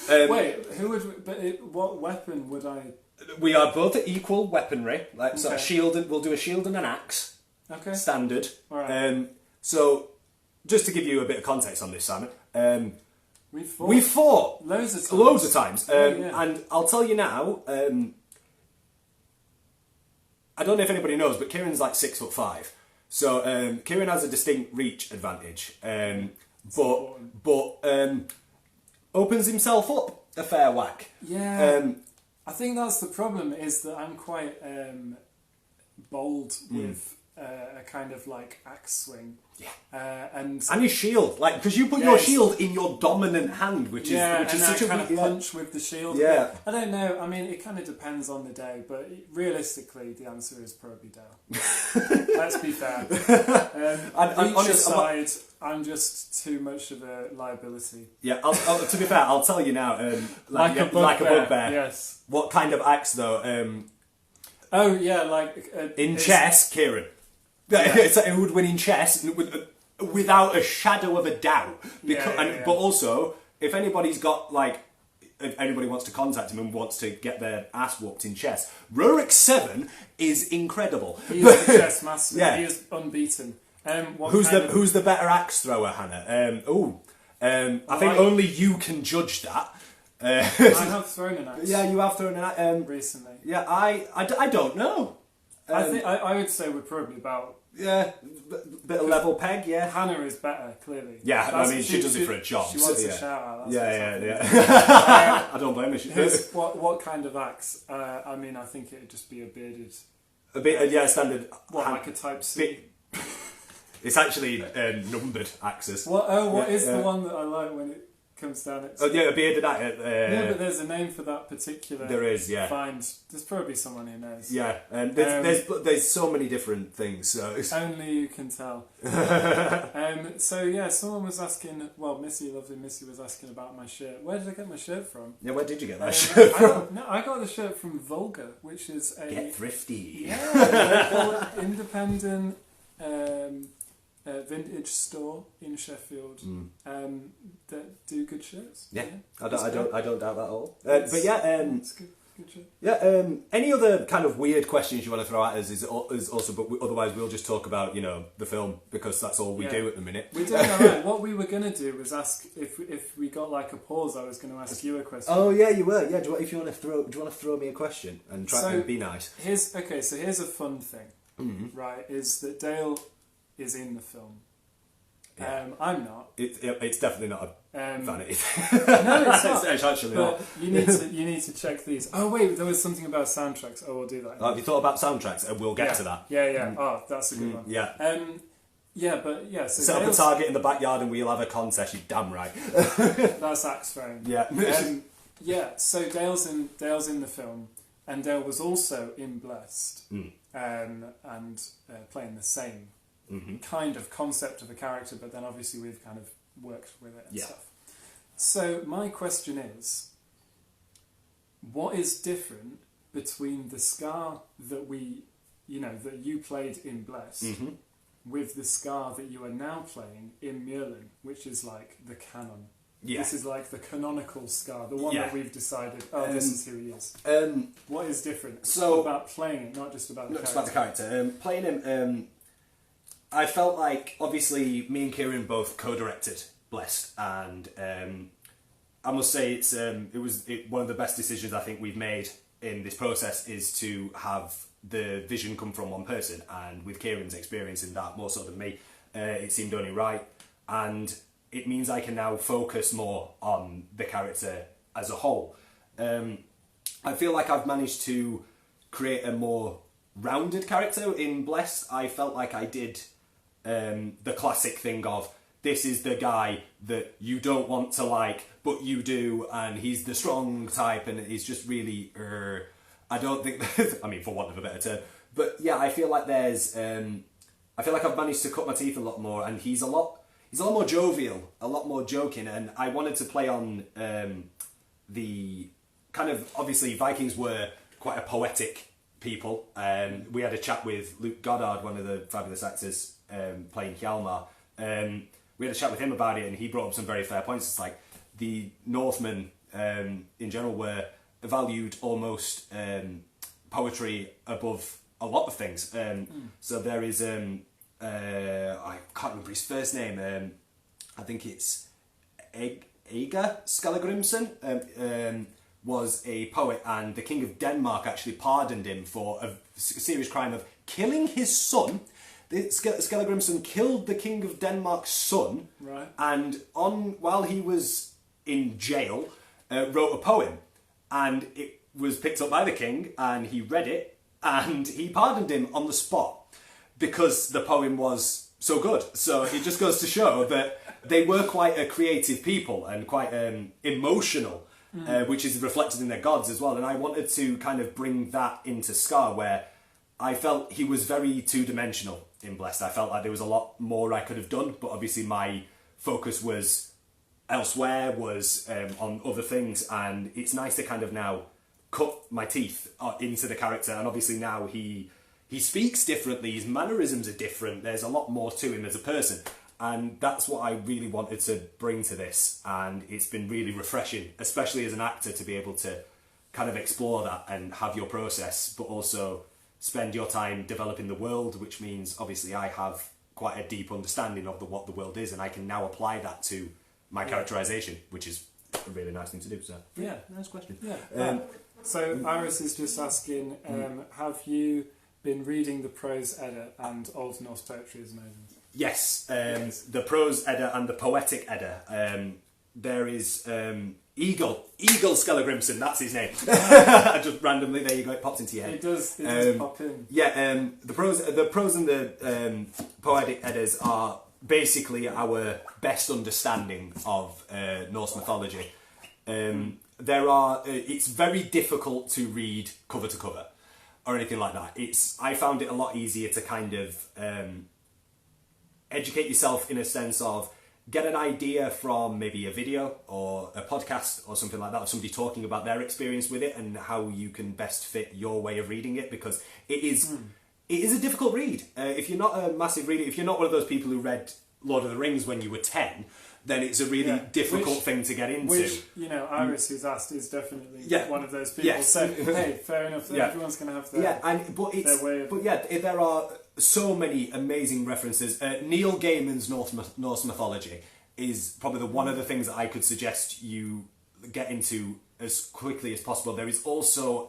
wait, who would? But what weapon would I? We are both at equal weaponry. Like, so a Okay. shield, and we'll do a shield and an axe. Okay. Standard. All right. So, just to give you a bit of context on this, Simon, We fought loads of times. And I'll tell you now. I don't know if anybody knows, but Kieran's like 6'5", so Cieran has a distinct reach advantage, but opens himself up a fair whack. Yeah. I think that's the problem, is that I'm quite bold with a kind of like axe swing. Yeah. And his shield, like, because you put your shield in your dominant hand, which is such a kind of punch with the shield. Yeah. I don't know. I mean, it kind of depends on the day, but realistically, the answer is probably Dale. Let's be fair. On each side, I'm just too much of a liability. Yeah. To be fair, I'll tell you now. Like a bugbear. Yes. What kind of axe though? Oh yeah, like in chess, Cieran. Yeah. It's like, who would win in chess without a shadow of a doubt. But also, if anybody's got like, if anybody wants to contact him and wants to get their ass whooped in chess, Rurik 7 is incredible. He is the chess master. Yeah. He is unbeaten. Who's the better axe thrower, Hannah? I think only you can judge that. I have thrown an axe. Yeah, you have thrown an axe recently. Yeah, I don't know. I think I would say we're probably about. Yeah, bit of level peg. Yeah, Hannah is better, clearly. Yeah, I mean she does it for a job. She wants so, a shout out. Yeah. I don't blame her. What kind of axe? I mean, I think it'd just be a bearded. Standard. Like a Type C. It's actually numbered axes. What is the one that I like when it comes down? A bearded axe. No, but there's a name for that particular. There is, yeah. There's probably someone who knows. Yeah, and there's so many different things. So only you can tell. So yeah, someone was asking. Well, lovely Missy was asking about my shirt. Where did I get my shirt from? Yeah, where did you get that shirt from? I got the shirt from Vulgar, which is a Get Thrifty. Yeah, local independent. Vintage store in Sheffield that do good shirts. Yeah, I don't doubt that at all. But it's good shirt. Yeah. Any other kind of weird questions you want to throw at us is also, but otherwise we'll just talk about the film, because that's all we do at the minute. We're doing alright. What we were gonna do was ask if we got like a pause. I was going to ask you a question. Oh yeah, you were. Yeah. Do you want to throw me a question and try to be nice? Here's a fun thing. Right, is that Dale is in the film. Yeah. I'm not. It's definitely not a vanity thing. No, it's not. It's actually but not. You need to check these. Oh wait, there was something about soundtracks. Oh, we'll do that. Have you thought about soundtracks? And we'll get to that. Yeah. Oh, that's a good one. Yeah. So set up a target in the backyard and we'll have a contest. You're damn right. That's axe throwing. Yeah. So Dale's in the film, and Dale was also in Blessed, and playing the same kind of concept of a character, but then obviously we've kind of worked with it and stuff. So my question is, what is different between the Scar that that you played in Blessed with the Scar that you are now playing in Myrlan, which is like the canon? Yeah. This is like the canonical Scar, the one that we've decided, this is who he is. What is different about playing it, not just about the character? Just about the character. Playing him, I felt like, obviously, me and Cieran both co-directed Blessed, and I must say it was one of the best decisions I think we've made in this process, is to have the vision come from one person, and with Kieran's experience in that, more so than me, it seemed only right, and it means I can now focus more on the character as a whole. I feel like I've managed to create a more rounded character. In Blessed, I felt like I did the classic thing of, this is the guy that you don't want to like, but you do, and he's the strong type, and he's just really, I don't think, I mean, for want of a better term, but yeah, I feel like there's, I feel like I've managed to cut my teeth a lot more, and he's a lot more jovial, a lot more joking, and I wanted to play on the kind of, obviously Vikings were quite a poetic people. We had a chat with Luke Goddard, one of the fabulous actors playing Hjalmar. We had a chat with him about it, and he brought up some very fair points. It's like the Northmen in general were valued almost poetry above a lot of things. So there is, I can't remember his first name, I think it's Ega Skallagrimsson, was a poet, and the King of Denmark actually pardoned him for a serious crime of killing his son. Skallagrimsson killed the King of Denmark's son, right. And while he was in jail, wrote a poem, and it was picked up by the king, and he read it, and he pardoned him on the spot because the poem was so good. So it just goes to show that they were quite a creative people and quite emotional, which is reflected in their gods as well. And I wanted to kind of bring that into Scar, where I felt he was very two-dimensional in Blessed. I felt like there was a lot more I could have done, but obviously my focus was elsewhere, was on other things, and it's nice to kind of now cut my teeth into the character. And obviously now he speaks differently, his mannerisms are different, there's a lot more to him as a person, and that's what I really wanted to bring to this. And it's been really refreshing, especially as an actor, to be able to kind of explore that and have your process, but also spend your time developing the world, which means obviously I have quite a deep understanding of what the world is, and I can now apply that to my characterisation, which is a really nice thing to do. So yeah, nice question. Yeah. So Iris is just asking, have you been reading the Prose Edda and Old Norse poetry as an Odin? Yes, the Prose Edda and the Poetic Edda. There is Eagle Skallagrimsson, that's his name. Just randomly, there you go, it popped into your head. It does pop in. Yeah, the prose and the Poetic Eddas are basically our best understanding of Norse mythology. It's very difficult to read cover to cover or anything like that. I found it a lot easier to kind of educate yourself in a sense of get an idea from maybe a video or a podcast or something like that, or somebody talking about their experience with it and how you can best fit your way of reading it, because it is a difficult read. If you're not a massive reader, if you're not one of those people who read Lord of the Rings when you were 10, then it's a really difficult thing to get into. Which, Iris, who's asked, is definitely one of those people. Yes. So, hey, fair enough. Everyone's going to have their way of... there are so many amazing references. Neil Gaiman's Norse mythology is probably one of the things that I could suggest you get into as quickly as possible. There is also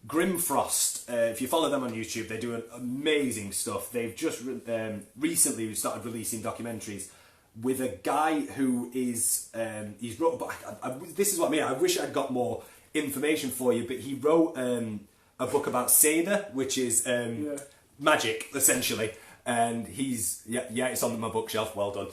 Grimfrost. If you follow them on YouTube, they do amazing stuff. They've just recently started releasing documentaries with a guy who is he's wrote. But this is what I mean. I wish I'd got more information for you, but he wrote a book about Seda, which is magic essentially. And he's it's on my bookshelf. Well done.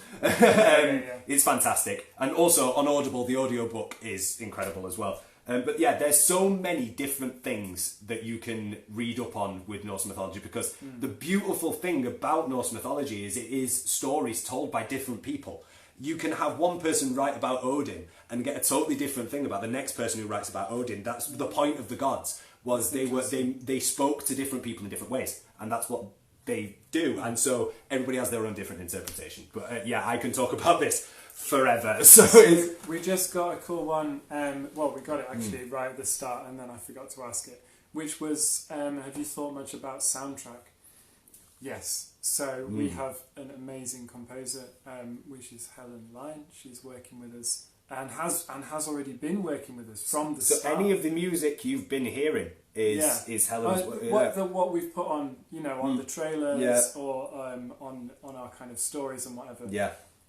It's fantastic. And also on Audible, the audiobook is incredible as well. But yeah, there's so many different things that you can read up on with Norse mythology, because the beautiful thing about Norse mythology is it is stories told by different people. You can have one person write about Odin and get a totally different thing about the next person who writes about Odin. That's the point of the gods, was they spoke to different people in different ways, and that's what they do. And so everybody has their own different interpretation. But I can talk about this forever. So we just got a cool one. We got it actually right at the start, and then I forgot to ask it, which was, have you thought much about soundtrack? Yes. So we have an amazing composer, which is Helen Lyon. She's working with us and has already been working with us from the start. So any of the music you've been hearing is Helen's work. What we've put on, on the trailers or on our kind of stories and whatever.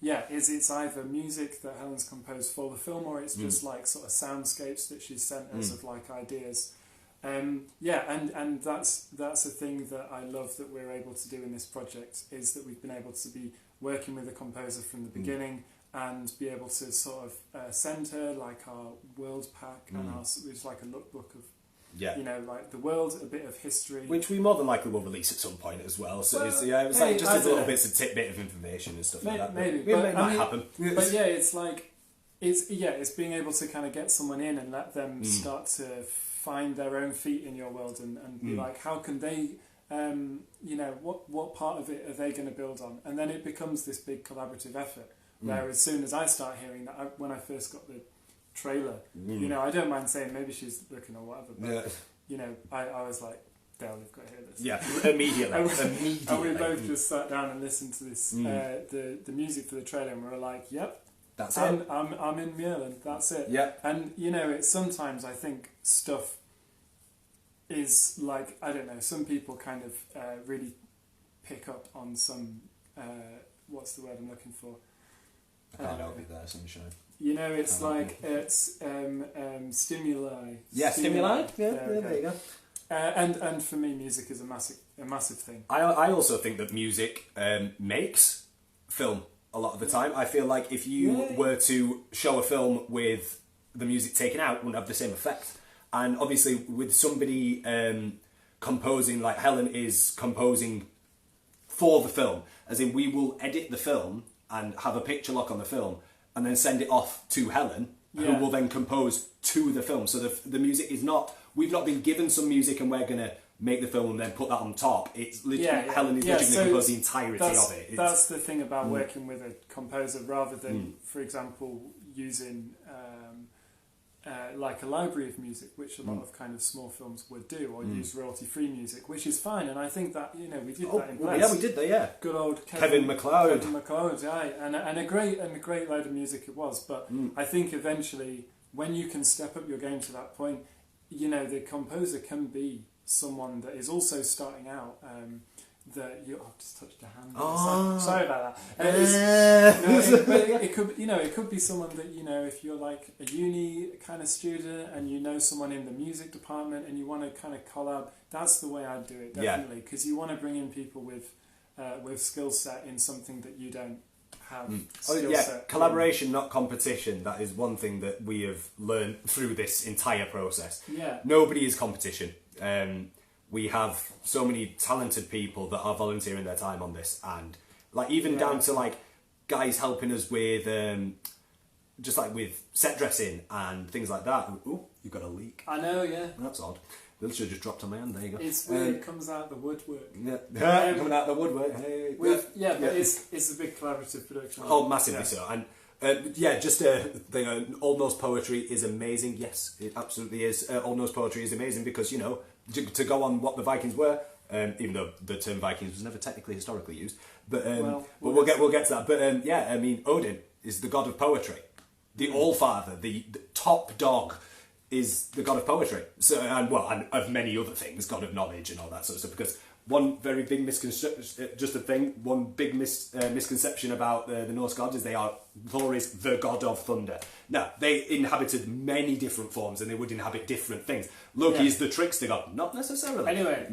It's either music that Helen's composed for the film, or it's just like sort of soundscapes that she's sent us of like ideas. and that's a thing that I love that we're able to do in this project, is that we've been able to be working with a composer from the beginning and be able to sort of send her like our world pack and it's like a lookbook of like the world, a bit of history, which we more than likely will release at some point as well. So it's like just a little bits of tidbit of information and stuff like that. Maybe, it might happen. But yeah, it's like it's being able to kind of get someone in and let them start to find their own feet in your world and be like, how can they, what part of it are they going to build on? And then it becomes this big collaborative effort. Where as soon as I start hearing that, when I first got the trailer, I don't mind saying maybe she's looking or whatever, but I was like, Dale, you've got to hear this. Yeah, immediately. And we both just sat down and listened to this, the music for the trailer, and we were like, yep. That's it. I'm in Myrlan. That's it. Yep. And it's sometimes I think stuff is like, I don't know, some people kind of really pick up on some what's the word I'm looking for? I can't help it there, sunshine. It's like it's stimuli. Yeah, stimuli. Yeah, there you go. And for me, music is a massive thing. I also think that music makes film a lot of the time. I feel like if you were to show a film with the music taken out, it wouldn't have the same effect. And obviously, with somebody composing, like Helen is composing for the film, as in we will edit the film and have a picture lock on the film and then send it off to Helen, who will then compose to the film. So the music is not, we've not been given some music and we're going to make the film and then put that on top. It's literally, Helen is literally going to compose the entirety of it. That's the thing about working with a composer, rather than, for example, using like a library of music, which a lot of kind of small films would do, or use royalty-free music, which is fine. And I think that we did that in place. Yeah, we did that. Yeah, good old Kevin MacLeod. And a great load of music it was. But I think eventually, when you can step up your game to that point, the composer can be someone that is also starting out. I've just touched a hand. Oh. Sorry about that. But it could, it could be someone that if you're like a uni kind of student and someone in the music department and you want to kind of collab. That's the way I'd do it, definitely, because you want to bring in people with skill set in something that you don't have. Collaboration, not competition. That is one thing that we have learned through this entire process. Yeah, nobody is competition. We have so many talented people that are volunteering their time on this, and like even down to like guys helping us with just like with set dressing and things like that. Ooh, you've got a leak. I know, yeah. That's odd. That should have just dropped on my hand. There you go. It's weird. It comes out the woodwork. Yeah, coming out the woodwork. Hey. But it's a big collaborative production. Oh, massively so. And just Old Norse poetry is amazing. Yes, it absolutely is. Old Norse poetry is amazing because to go on what the Vikings were, even though the term Vikings was never technically historically used, but we'll get to that. But I mean, Odin is the god of poetry, the Allfather, the top dog, is the god of poetry. So and of many other things, god of knowledge and all that sort of stuff. Because one very big misconception about the Norse gods is Thor is the god of thunder. No, they inhabited many different forms and they would inhabit different things. Loki is the trickster god, not necessarily. Anyway,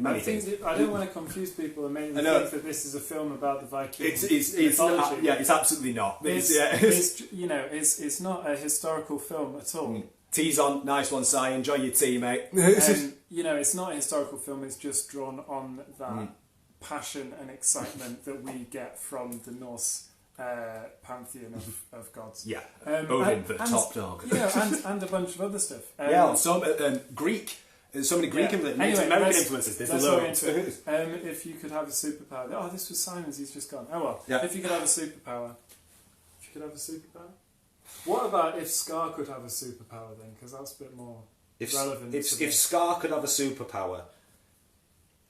I don't want to confuse people and make them think that this is a film about the Vikings. It's not, it's absolutely not. It's not a historical film at all. Tease on, nice one, Si. Enjoy your tea, mate. It's not a historical film. It's just drawn on that passion and excitement that we get from the Norse pantheon of gods. Yeah, Odin, the top dog. And a bunch of other stuff. Greek. There's so many Greek Native American influences. There's loads. If you could have a superpower. Oh, this was Simon's. He's just gone. Oh well. Yeah. If you could have a superpower. What about if Scar could have a superpower then? Because that's a bit more relevant. If Scar could have a superpower,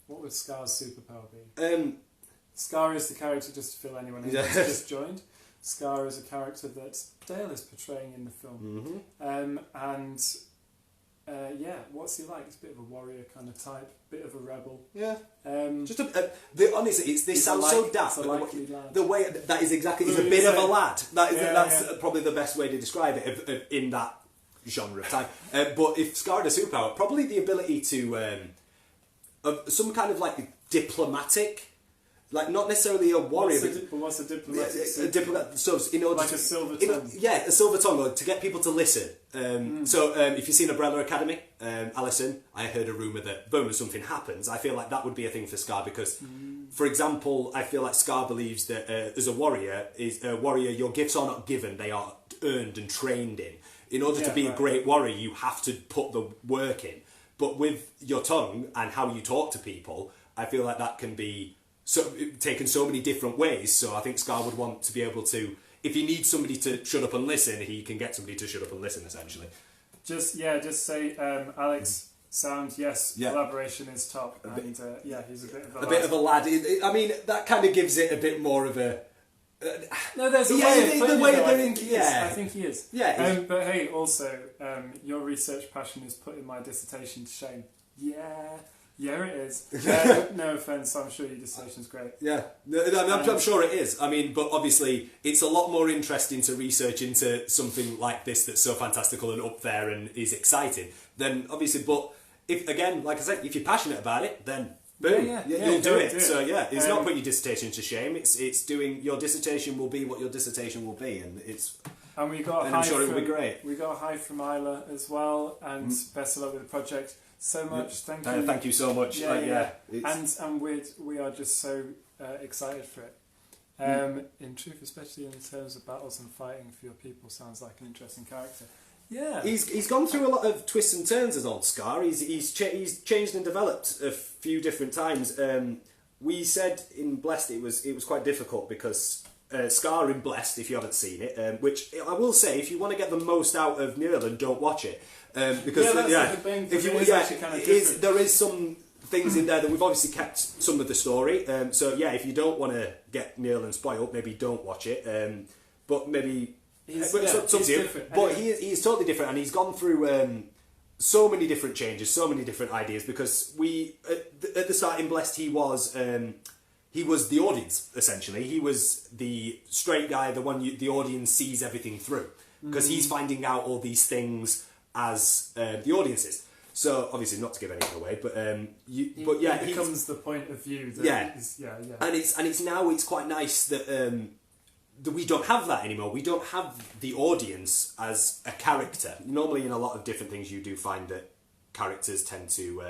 what would Scar's superpower be? Scar is the character, just to fill anyone in who's just joined. Scar is a character that Dale is portraying in the film. What's he like? He's a bit of a warrior kind of type, bit of a rebel. Yeah. Honestly, sounds so daft. The way that is exactly, he's a bit of a lad. That's probably the best way to describe it. In that genre of time. But if Scar had a superpower, probably the ability to of some kind of like diplomatic. Like, not necessarily a warrior. What's a diplomatic? So in order like a silver tongue. A silver tongue, or to get people to listen. So if you've seen Umbrella Academy, Alison, I heard a rumour that the moment something happens, I feel like that would be a thing for Scar because, for example, I feel like Scar believes that as a warrior, your gifts are not given, they are earned and trained in. In order to be a great warrior, you have to put the work in. But with your tongue and how you talk to people, I feel like that can be taken so many different ways. So I think Scar would want to be able to, if he needs somebody to shut up and listen, he can get somebody to shut up and listen, essentially. Just say, Alex, sound, yes, collaboration is top. And he's a bit of a lad. Bit of a lad. I mean, that kind of gives it a bit more of a... no, there's a way of putting it. I think he is. Yeah. But hey, also, your research passion is putting my dissertation to shame. Yeah, it is. No offence, I'm sure your dissertation's great. Yeah, I'm sure it is. I mean, but obviously, it's a lot more interesting to research into something like this that's so fantastical and up there and is exciting. Then obviously, but if again, like I said, if you're passionate about it, then boom, you'll do it. So yeah, it's not putting your dissertation to shame. It's doing your dissertation will be what your dissertation will be, and it's. And we got. I'm sure it will be great. We got a hi from Isla as well, and best of luck with the project. So much, thank you. Thank you so much. And we are just so excited for it. In truth, especially in terms of battles and fighting for your people, sounds like an interesting character. Yeah, he's gone through a lot of twists and turns as old Scar. He's changed and developed a few different times. We said in Blessed it was quite difficult because. Scar in Blessed, if you haven't seen it, which I will say, if you want to get the most out of Myrlan, don't watch it because there is some things in there that we've obviously kept some of the story. So yeah, if you don't want to get Myrlan spoiled, maybe don't watch it. But maybe he's different. But he's totally different, and he's gone through so many different changes, so many different ideas. Because at the start in Blessed, he was the audience, essentially. He was the straight guy, the one the audience sees everything through. Because he's finding out all these things as the audience is. So, obviously, not to give anything away, but it becomes the point of view. That And it's now, it's quite nice that we don't have that anymore. We don't have the audience as a character. Normally, in a lot of different things, you do find that characters tend to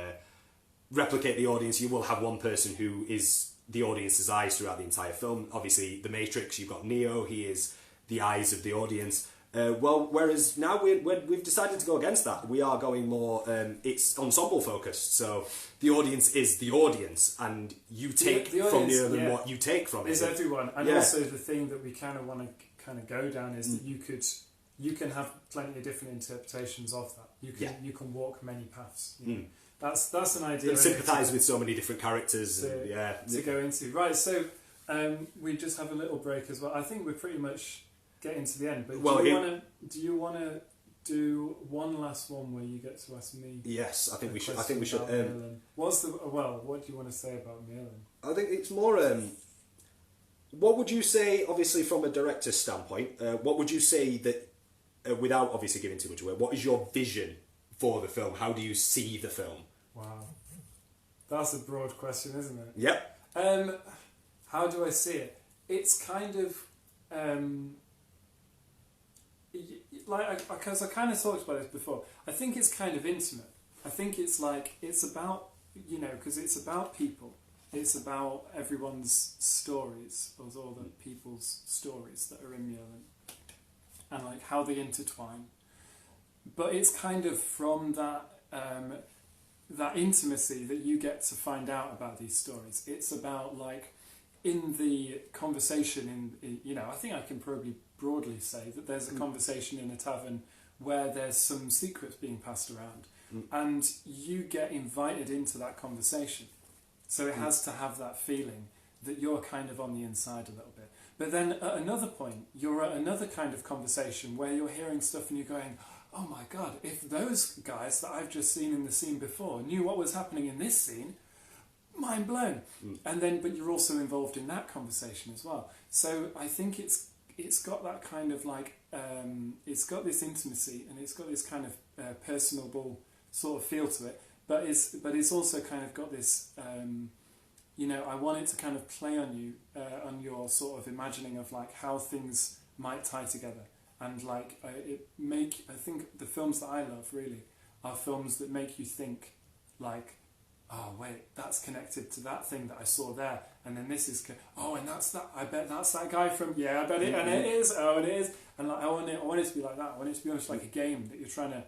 replicate the audience. You will have one person who is the audience's eyes throughout the entire film. Obviously, The Matrix, you've got Neo, he is the eyes of the audience. Whereas now we've decided to go against that. We are going more, it's ensemble focused, so the audience is the audience, and you take from Myrlan what you take from it. It's everyone, and also the thing that we kind of want to kind of go down is that you can have plenty of different interpretations of that. You can walk many paths. You know? That's an idea. And sympathise with so many different characters. To go into. Right, so we just have a little break as well. I think we're pretty much getting to the end. But do you want to do one last one where you get to ask me? Yes, I think we should. What do you want to say about Myrlan? I think it's more. What would you say, obviously from a director's standpoint, what would you say that, without obviously giving too much away, what is your vision for the film? How do you see the film? Wow. That's a broad question, isn't it? Yep. How do I see it? It's kind of... because I kind of talked about this before. I think it's kind of intimate. I think it's like, it's about, because it's about people. It's about everyone's stories, or all the people's stories that are in Myrlan. And like how they intertwine. But it's kind of from that that intimacy that you get to find out about these stories. It's about like in the conversation I think I can probably broadly say that there's a conversation in a tavern where there's some secrets being passed around, and you get invited into that conversation. So it has to have that feeling that you're kind of on the inside a little bit. But then at another point, you're at another kind of conversation where you're hearing stuff and you're going, oh my God, if those guys that I've just seen in the scene before knew what was happening in this scene, mind blown. And then, but you're also involved in that conversation as well. So I think it's got that kind of like it's got this intimacy and it's got this kind of personable sort of feel to it, but it's also kind of got this, I want it to kind of play on you, on your sort of imagining of like how things might tie together, and like I think the films that I love really are films that make you think like, oh wait, that's connected to that thing that I saw there, and then this is and that's that. I bet that's that guy from I bet it, and it is. Oh, it is, and like I want it to be like that. I want it to be almost like a game that you're trying to,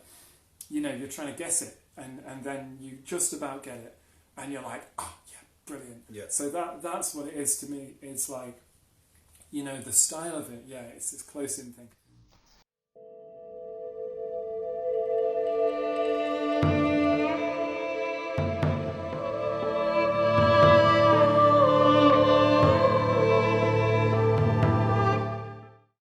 you're trying to guess it, and then you just about get it, and you're like, oh yeah, brilliant. Yeah. So that's what it is to me. It's like, the style of it. Yeah, it's this close-in thing.